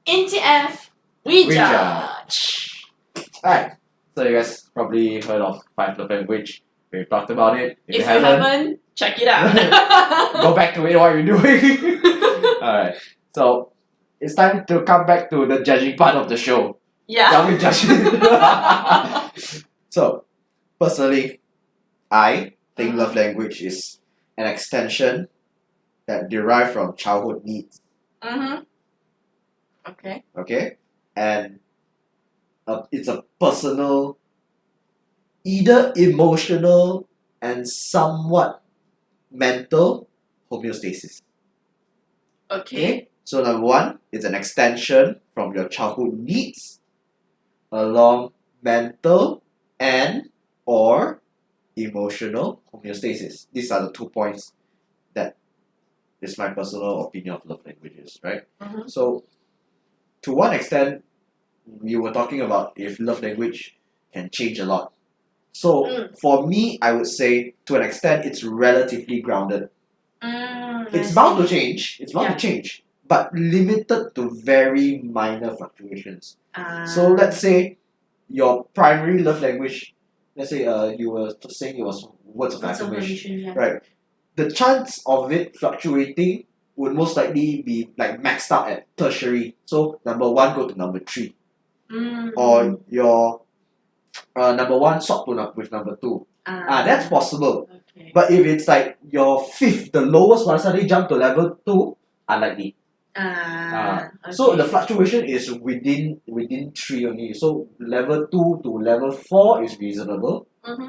NTF, we We judge. Alright, so you guys probably heard of five love language. We've talked about it. If you haven't, check it out. go back to it. What you're doing? Alright, so it's time to come back to the judging part of the show. Yeah. Shall we judge it? So, personally, I think love language is an extension that derive from childhood needs. Mm-hmm. Okay. Okay, and it's a personal, either emotional and somewhat mental homeostasis. Okay. So number one, it's an extension from your childhood needs along mental and or emotional homeostasis. These are the 2 points that is my personal opinion of love languages, right? Mm-hmm. So to one extent, we were talking about if love language can change a lot. So for me, I would say to an extent it's relatively grounded. It's bound to change. It's bound to change, but limited to very minor fluctuations. So let's say your primary love language, let's say you were saying it was words of affirmation, right? The chance of it fluctuating would most likely be like maxed out at tertiary. So number one go to number three, or your number one swap to with number two. That's possible. Okay. But if it's like your fifth, the lowest one suddenly jump to level two, unlikely. Okay. So the fluctuation is within three only. So level two to level four is reasonable. Mm-hmm.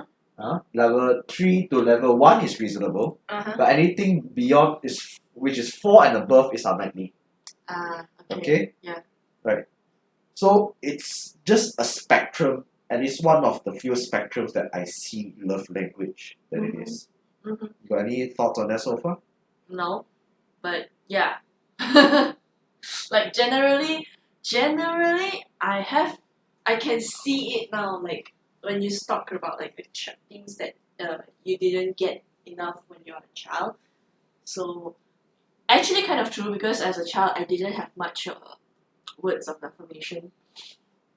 Level three to level one is reasonable. But anything beyond is which is four and above is unlikely. Okay. Yeah. Right. So it's just a spectrum, and it's one of the few spectrums that I see love language that it is. Mm-hmm. You got any thoughts on that so far? No, but yeah. Like generally, I can see it now. Like when you talk about like the things that you didn't get enough when you're a child. So actually, kind of true because as a child, I didn't have much words of affirmation.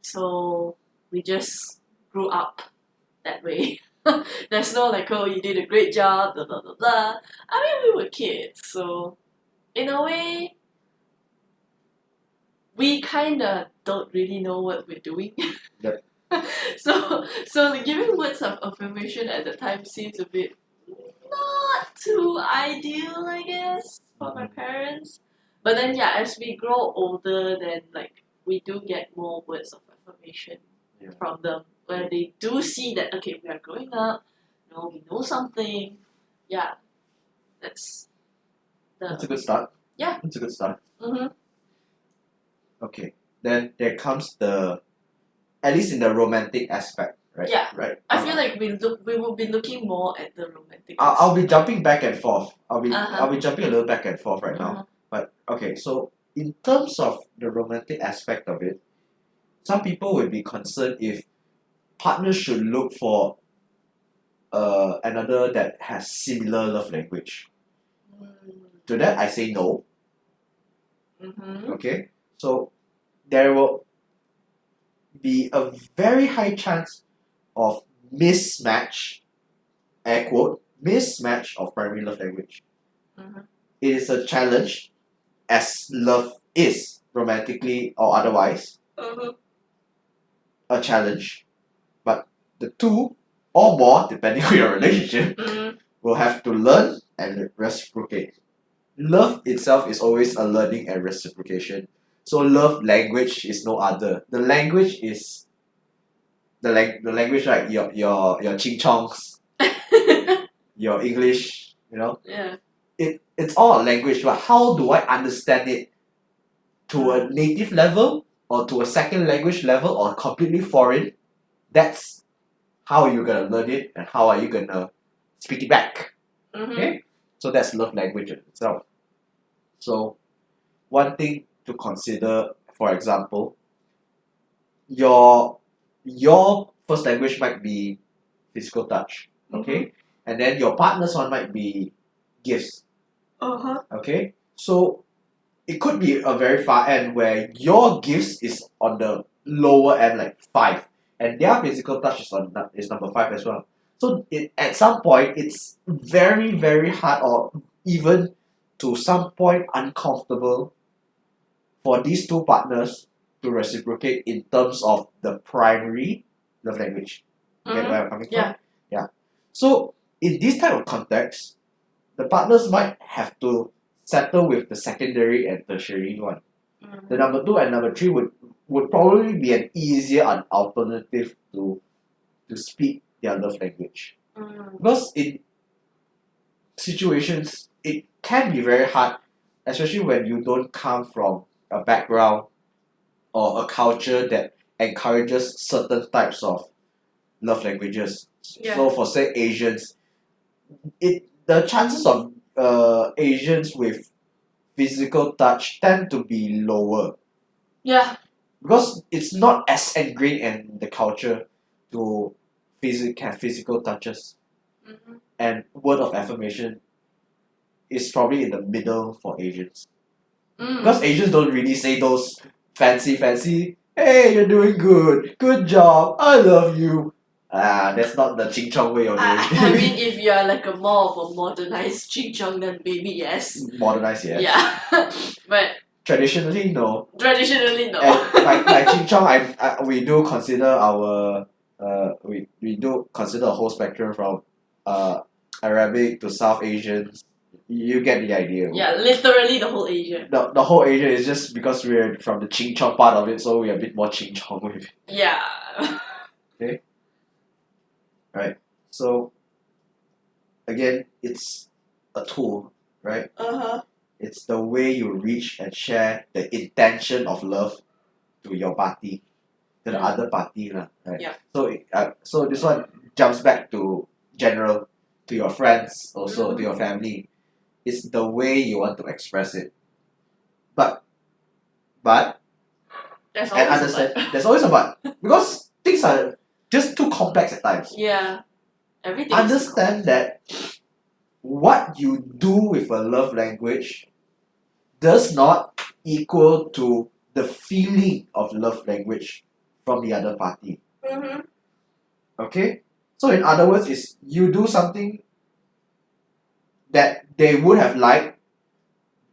So we just grew up that way. There's no like, oh, you did a great job, blah blah blah blah. I mean, we were kids, so in a way, we kind of don't really know what we're doing. Yep. so like, giving words of affirmation at the time seems a bit not too ideal, I guess, for my parents. But then yeah, as we grow older, then like we do get more words of affirmation from them, where they do see that okay, we are growing up, we know something. Yeah, that's a good start. Yeah. That's a good start. Mm-hmm. Okay. Then there comes the, at least in the romantic aspect, right? Yeah. Right. I feel like we will be looking more at the romantic. I'll be jumping back and forth. I'll Uh-huh. be jumping a little back and forth right now. But okay, so in terms of the romantic aspect of it, some people would be concerned if partners should look for another that has similar love language. To that, I say no. Mm-hmm. Okay, so there will be a very high chance of mismatch, air quote, mismatch of primary love language. Mm-hmm. It is a challenge, as love is, romantically or otherwise, a challenge. But the two or more, depending on your relationship, will have to learn and reciprocate. Love itself is always a learning and reciprocation. So love language is no other. The language is the language, like your ching chongs, your English, Yeah. It's all a language, but how do I understand it to a native level or to a second language level or completely foreign? That's how you're gonna learn it and how are you gonna speak it back. Okay? So that's love language itself. So one thing to consider, for example, your first language might be physical touch, okay? And then your partner's one might be gifts. Okay? So it could be a very far end where your gifts is on the lower end, like 5, and their physical touch is number 5 as well. So at some point, it's very, very hard, or even to some point uncomfortable for these two partners to reciprocate in terms of the primary love language. You get where I'm coming Yeah. from? Yeah. So in this type of context, the partners might have to settle with the secondary and tertiary one. The number 2 and number 3 would probably be an easier alternative to speak their love language. Because in situations, it can be very hard, especially when you don't come from a background or a culture that encourages certain types of love languages. Yeah. So for say Asians, the chances of Asians with physical touch tend to be lower Yeah. because it's not as ingrained in the culture to have physical touches, and word of affirmation is probably in the middle for Asians. Because Asians don't really say those fancy, hey, you're doing good job, I love you. That's not the ching chong way of doing it. I mean, if you're like a more of a modernized ching chong, then maybe yes. Modernized, yes. Yeah. But Traditionally, no. traditionally, no. And like ching chong, we do consider our we do consider a whole spectrum from Arabic to South Asians. You get the idea. Yeah, literally the whole Asia. The whole Asia is just because we're from the ching chong part of it, so we're a bit more ching chong with it. Yeah. Right. So again, it's a tool, right? It's the way you reach and share the intention of love to your party, to the other party, right? Yeah. So this one jumps back to general, to your friends, also to your family. It's the way you want to express it. But There's and always understand, there's always a but, because things are just too complex at times. Yeah. Everything. Understand that what you do with a love language does not equal to the feeling of love language from the other party. Okay? So in other words, is you do something that they would have liked,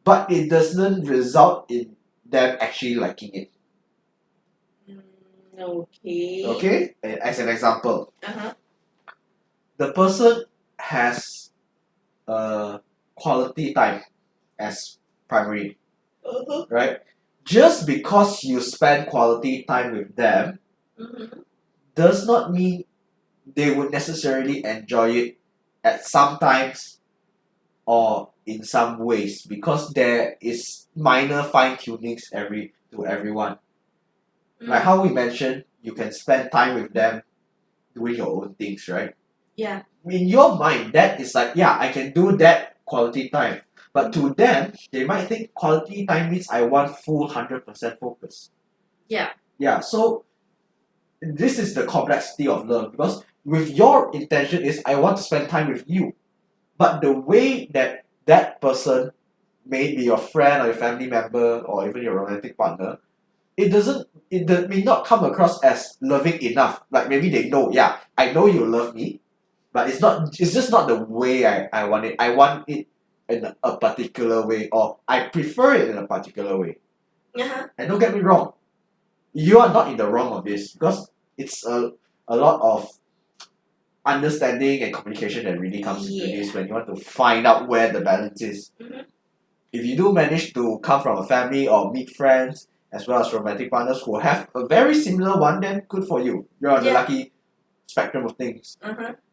but it doesn't result in them actually liking it. Okay. Okay? As an example, Uh-huh. the person has quality time as primary, right? Just because you spend quality time with them does not mean they would necessarily enjoy it at some times or in some ways, because there is minor fine tunings to everyone. Like how we mentioned, you can spend time with them doing your own things, right? Yeah. In your mind, that is like, yeah, I can do that quality time. But to them, they might think quality time means I want full 100% focus. Yeah. Yeah, so this is the complexity of love, because with your intention is I want to spend time with you. But the way that that person, may be your friend or your family member or even your romantic partner, it may not come across as loving enough. Like maybe they know, yeah, I know you love me, but it's just not the way I want it. I want it in a particular way, or I prefer it in a particular way. And don't get me wrong, you are not in the wrong of this, because it's a lot of understanding and communication that really comes into this when you want to find out where the balance is. If you do manage to come from a family or meet friends as well as romantic partners who have a very similar one, then good for you. You're on the lucky spectrum of things.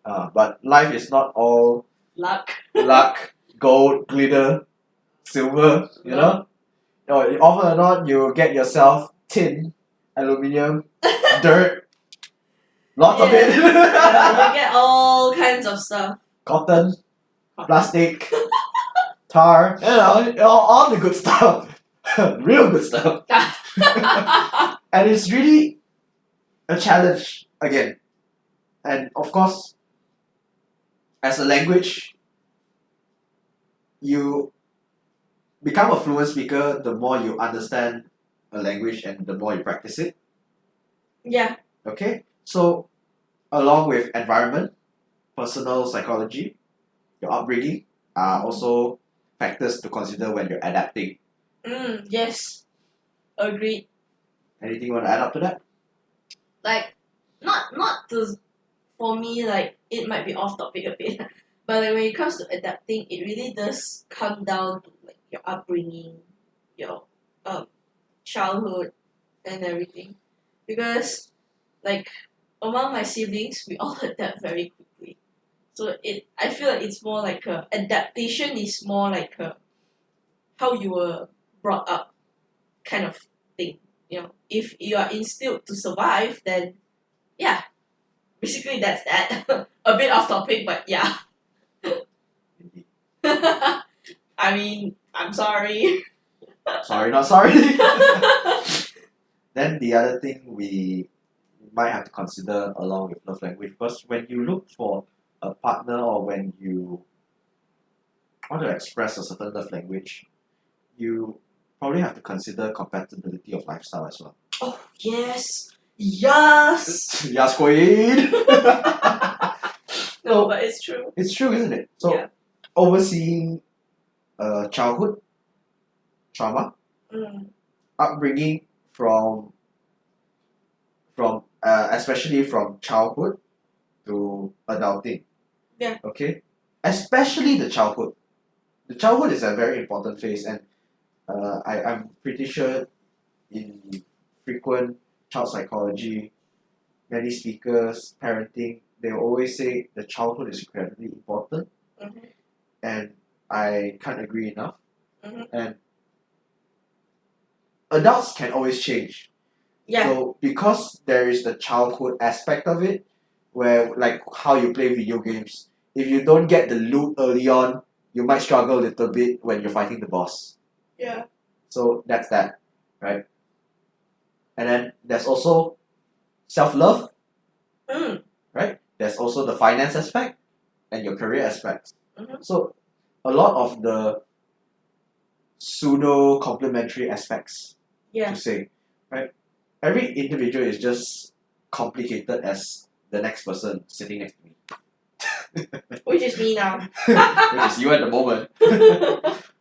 But life is not all luck, gold, glitter, silver, you know? Or often or not, you get yourself tin, aluminium, dirt, lots of it. You get all kinds of stuff. Cotton, plastic, tar, all the good stuff. Real good stuff. And it's really a challenge again. And of course, as a language, you become a fluent speaker the more you understand a language and the more you practice it. Yeah. Okay? So, along with environment, personal psychology, your upbringing are also factors to consider when you're adapting. Yes. Agreed. Anything you want to add up to that? Like, not to, for me, like, it might be off topic a bit, but like when it comes to adapting, it really does come down to like your upbringing, your childhood, and everything. Because like among my siblings, we all adapt very quickly. So I feel like it's more like a adaptation is more like a how you were brought up kind of thing. If you are instilled to survive, then yeah, basically that's that. A bit off topic, but yeah. I mean, I'm sorry. Sorry, not sorry. Then the other thing we might have to consider along with love language, because when you look for a partner or when you want to express a certain love language, you probably have to consider compatibility of lifestyle as well. Oh yes, yes. Yes, queen. No, but it's true. It's true, isn't it? So Yeah. overseeing childhood trauma, upbringing from especially from childhood to adulting. Yeah. Okay, especially the childhood. The childhood is a very important phase, and I'm pretty sure in frequent child psychology, many speakers, parenting, they always say the childhood is incredibly important, and I can't agree enough. And adults can always change. Yeah. So because there is the childhood aspect of it, where like how you play video games, if you don't get the loot early on, you might struggle a little bit when you're fighting the boss. Yeah. So that's that, right? And then there's also self-love, right? There's also the finance aspect and your career aspects. So a lot of the pseudo complementary aspects to say, right? Every individual is just complicated as the next person sitting next to me. Which is me now. Which is you at the moment.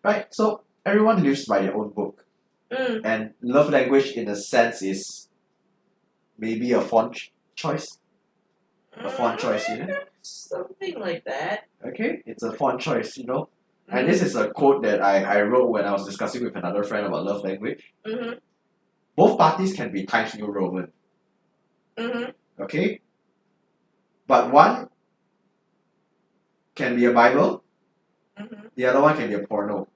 Right? So everyone lives by their own book. And love language in a sense is maybe a font choice. A font choice, Something like that. Okay? It's a font choice, And this is a quote that I wrote when I was discussing with another friend about love language. Both parties can be Times New Roman. Okay? But one can be a Bible, the other one can be a porno.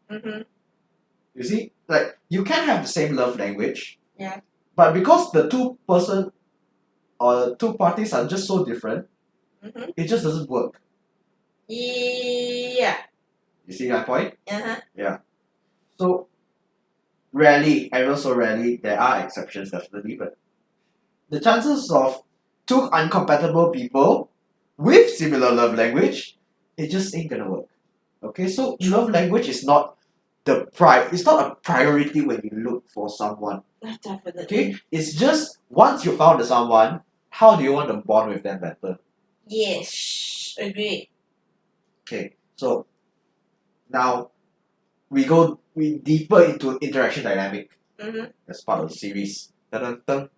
You see? Like, you can have the same love language. Yeah. But because the two person or the two parties are just so different, it just doesn't work. Yeah. You see my point? Uh-huh. Yeah. So rarely, ever so rarely, there are exceptions definitely, but the chances of two incompatible people with similar love language, it just ain't gonna work. Okay, so love language is not it's not a priority when you look for someone. Definitely. Okay? It's just once you found someone, how do you want to bond with them better? Yes. Agree. Okay, so now we deeper into interaction dynamic. That's part of the series. Dun-dun-dun.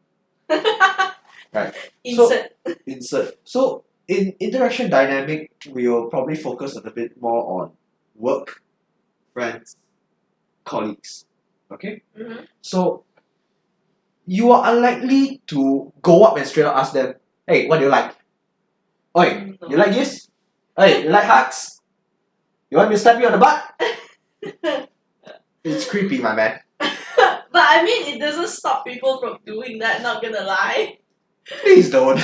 Right. Insert. Insert. So in interaction dynamic, we will probably focus a little bit more on work, friends, colleagues. Okay? So you are unlikely to go up and straight up ask them, hey, what do you like? Oi, you like this? Hey, you like hugs? You want me to slap you on the butt? It's creepy, my man. But I mean, it doesn't stop people from doing that, not gonna lie. Please don't.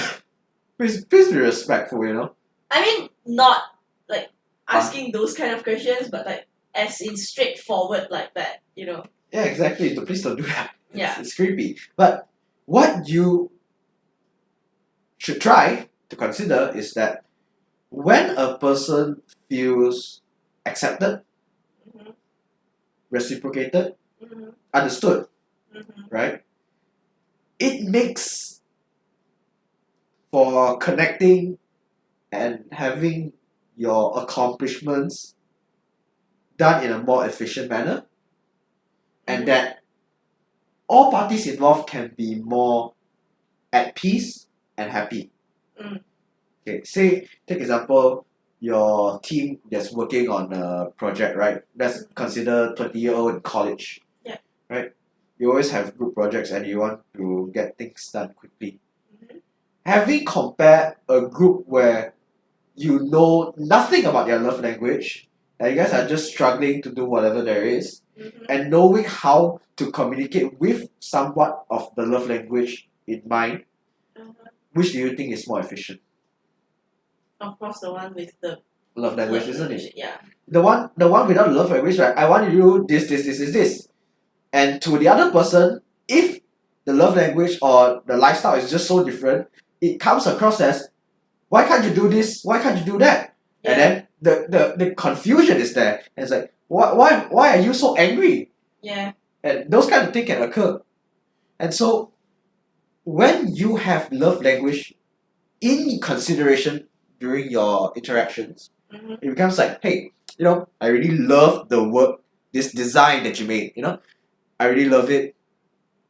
Please be respectful, I mean, not like asking those kind of questions, but like as in straightforward like that, Yeah, exactly. Please don't do that. Yeah. It's creepy. But what you should try to consider is that when a person feels accepted, reciprocated, Mm-hmm. understood, Mm-hmm. right? It makes for connecting and having your accomplishments done in a more efficient manner, and Mhm. that all parties involved can be more at peace and happy. Mm. Okay, say take example, your team that's working on a project, right? Let's consider 20-year-old in college. Yeah. Right? You always have group projects and you want to get things done quickly. Mhm. Having compared a group where you know nothing about their love language, and you guys are just struggling to do whatever there is, Mhm. and knowing how to communicate with somewhat of the love language in mind, Uh-huh. which do you think is more efficient? Of course, the one with the Love language, love isn't language. it? Yeah. The one without love language, right? I want you to do this. And to the other person, if the love language or the lifestyle is just so different, it comes across as, why can't you do this? Why can't you do that? Yeah. And then the confusion is there. And it's like, why are you so angry? Yeah. And those kind of things can occur. And so when you have love language in consideration during your interactions, Mhm. it becomes like, hey, I really love the work, this design that you made, I really love it.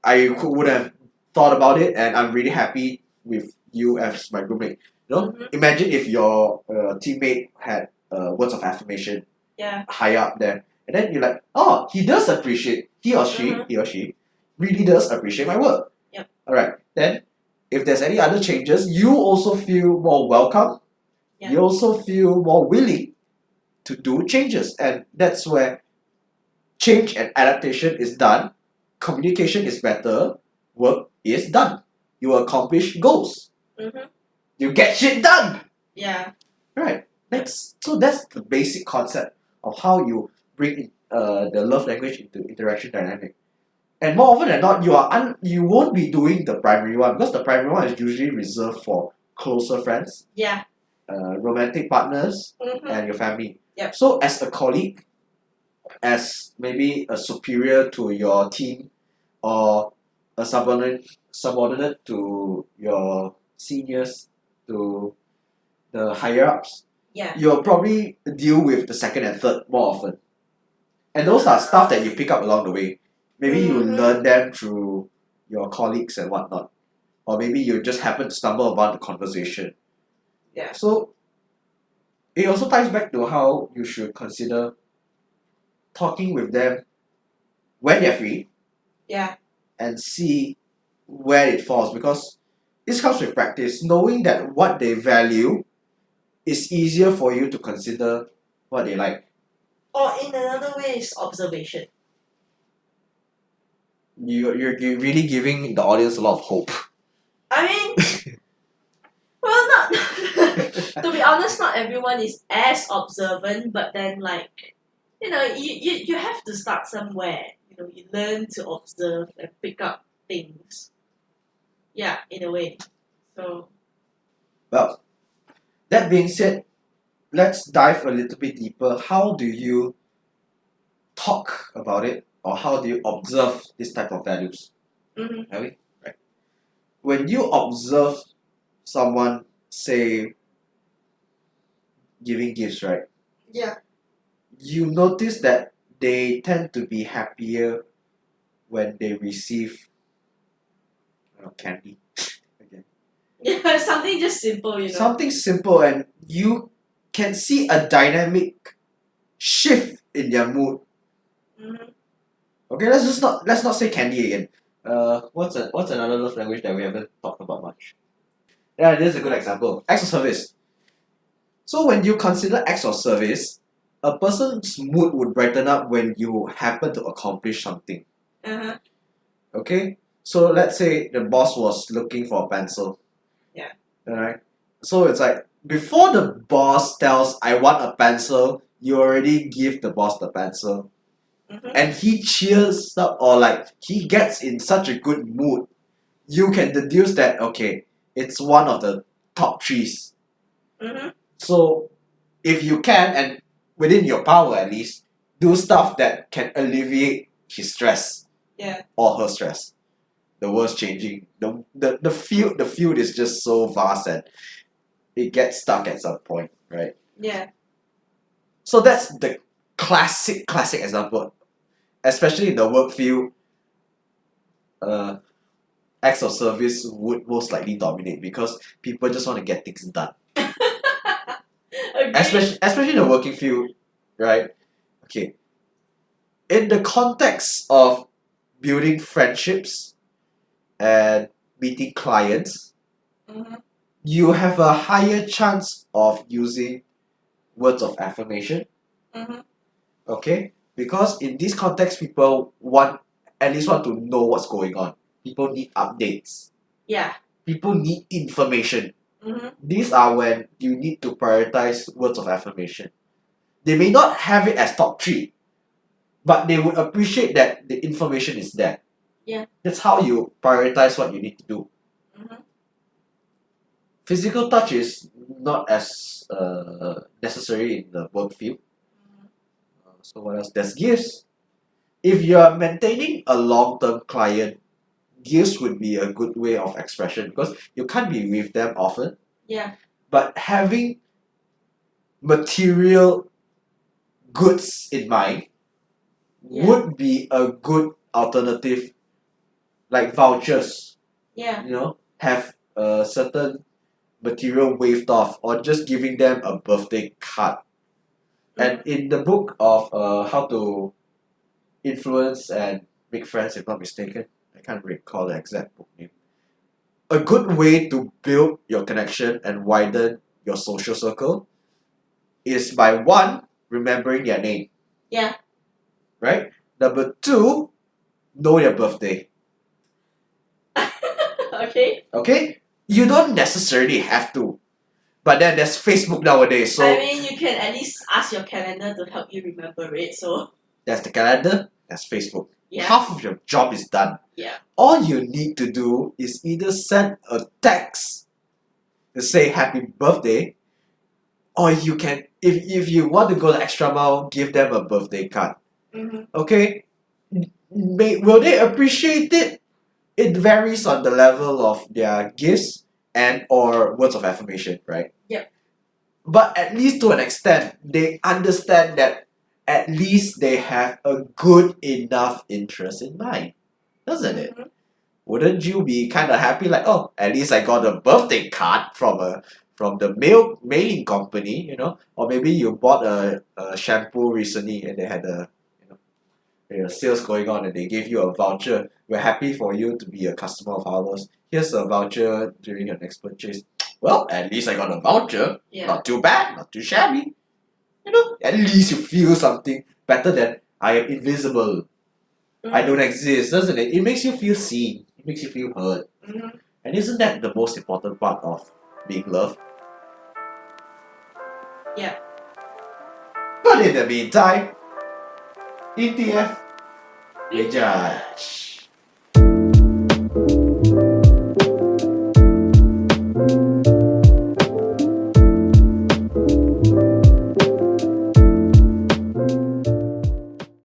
Would have thought about it, and I'm really happy with you as my roommate. Mhm. Imagine if your teammate had words of affirmation Yeah. higher up there, and then you're like, oh, he does appreciate, he or she really does appreciate my work. Yep. All right, then if there's any other changes, you also feel more welcome. Yeah. You also feel more willing to do changes, and that's where change and adaptation is done, communication is better, work is done. You accomplish goals. Mhm. You get shit done. Yeah. Right. That's the basic concept of how you bring in, the love language into interaction dynamic. And more often than not, you won't be doing the primary one, because the primary one is usually reserved for closer friends, Yeah. romantic partners, Mhm. and your family. Yep. So as a colleague, as maybe a superior to your team, or a subordinate to your seniors, to the higher ups, Yeah. you'll probably deal with the second and third more often. And those are stuff that you pick up along the way. Maybe you Mhm. learn them through your colleagues and whatnot. Or maybe you just happen to stumble upon the conversation. Yeah. So it also ties back to how you should consider talking with them when they're free, Yeah. and see where it falls, because this comes with practice. Knowing that what they value is easier for you to consider what they like. Or in another way is observation. You're really giving the audience a lot of hope. I mean, well, not to be honest, not everyone is as observant, but then you have to start somewhere. You learn to observe and pick up things. Yeah, in a way. So Well, that being said, let's dive a little bit deeper. How do you talk about it, or how do you observe this type of values? mhm. Have we? Right. When you observe someone, say, giving gifts, right? Yeah. You notice that they tend to be happier when they receive candy. Again. Yeah, something just simple. Something simple, and you can see a dynamic shift in their mood. Mhm. Okay, let's not say candy again. What's another love language that we haven't talked about much? Yeah, this is a good example. Acts of service. So when you consider acts of service, a person's mood would brighten up when you happen to accomplish something. Uh-huh. Okay? So let's say the boss was looking for a pencil. Yeah. Alright? So it's like, before the boss tells, I want a pencil, you already give the boss the pencil. Mhm. And he cheers up, or like he gets in such a good mood. You can deduce that, okay, it's one of the top trees. Mhm. So if you can, and within your power at least, do stuff that can alleviate his stress Yeah. or her stress. The world's changing. The field is just so vast and it gets stuck at some point, right? Yeah. So that's the classic example, especially in the work field. Acts of service would most likely dominate because people just want to get things done. Agree. Especially in the working field, right? Okay. In the context of building friendships and meeting clients, Mhm. you have a higher chance of using words of affirmation. Mhm. Okay? Because in this context, people at least want to know what's going on. People need updates. Yeah. People need information. Mhm. These are when you need to prioritize words of affirmation. They may not have it as top 3, but they would appreciate that the information is there. Yeah. That's how you prioritize what you need to do. Mhm. Physical touch is not as necessary in the work field. Mhm. So what else? There's gifts. If you are maintaining a long-term client, gifts would be a good way of expression because you can't be with them often. Yeah. But having material goods in mind Yeah. would be a good alternative, like vouchers. Yeah. You know, have a certain material waived off, or just giving them a birthday card. And in the book of how to influence and make friends, if not mistaken, I can't recall the exact book name. A good way to build your connection and widen your social circle is by one, remembering their name. Yeah. Right? Number 2, know their birthday. Okay. Okay? You don't necessarily have to. But then there's Facebook nowadays, so I mean, you can at least ask your calendar to help you remember it. So there's the calendar, there's Facebook. yeah. Half of your job is done. Yeah. All you need to do is either send a text to say happy birthday, or you can, if you want to go the extra mile, give them a birthday card. Mhm. Okay? Will they appreciate it? It varies on the level of their gifts and or words of affirmation, right? Yep. But at least to an extent, they understand that at least they have a good enough interest in mind, doesn't it? Mhm. Wouldn't you be kind of happy, like, oh, at least I got a birthday card from the mailing company, or maybe you bought a shampoo recently and they had a sales going on and they gave you a voucher. We're happy for you to be a customer of ours. Here's a voucher during your next purchase. Well, at least I got a voucher. Yeah. Not too bad, not too shabby. At least you feel something better than I am invisible. I don't exist, doesn't it? It makes you feel seen. It makes you feel heard. Mhm. And isn't that the most important part of being loved? Yeah. But in the meantime, ETF, we judge.